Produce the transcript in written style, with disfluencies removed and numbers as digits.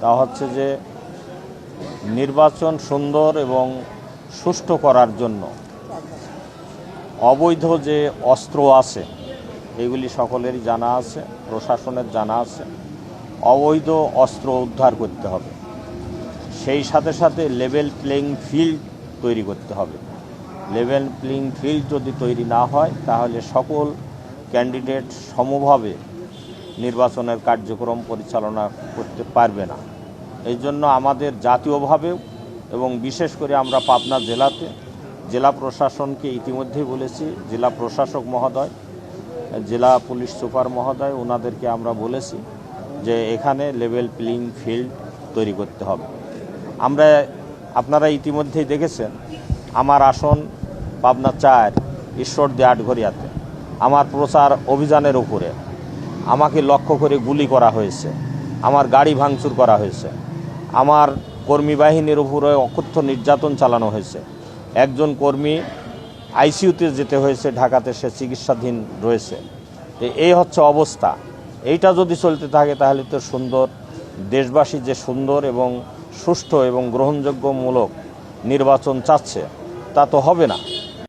তা হচ্ছে যে নির্বাচন সুন্দর এবং সুষ্ঠু করার জন্য অবৈধ যে অস্ত্র আছে এগুলি সকলেরই জানা আছে, প্রশাসনের জানা আছে। অবৈধ অস্ত্র উদ্ধার করতে হবে, সেই সাথে সাথে লেভেল প্লেইং ফিল্ড তৈরি করতে হবে। লেভেল প্লেইং ফিল্ড যদি তৈরি না হয় তাহলে সকল ক্যান্ডিডেট সমভাবে নির্বাচনের কার্যক্রম পরিচালনা করতে পারবে না। এই জন্য আমাদের জাতীয়ভাবেও এবং বিশেষ করে আমরা পাবনা জেলাতে জেলা প্রশাসনকে ইতিমধ্যেই বলেছি, জেলা প্রশাসক মহোদয়, জেলা পুলিশ সুপার মহোদয়, ওনাদেরকে আমরা বলেছি যে এখানে লেভেল প্লেইং ফিল্ড তৈরি করতে হবে। আপনারা ইতিমধ্যেই দেখেছেন আমার আসন পাবনা 4 ঈশ্বরদী আটঘরিয়াতে আমার প্রচার অভিযানের উপরে আমাকে লক্ষ্য করে গুলি করা হয়েছে, আমার গাড়ি ভাঙচুর করা হয়েছে, আমার কর্মী বাহিনীর উপরে অকথ্য নির্যাতন চালানো হয়েছে। একজন কর্মী আইসিইউতে যেতে হয়েছে, ঢাকাতে সে চিকিৎসাধীন রয়েছে। এই হচ্ছে অবস্থা। এইটা যদি চলতে থাকে তাহলে তো সুন্দর দেশবাসী যে সুন্দর এবং সুষ্ঠু এবং গ্রহণযোগ্যমূলক নির্বাচন চাচ্ছে তা তো হবে না।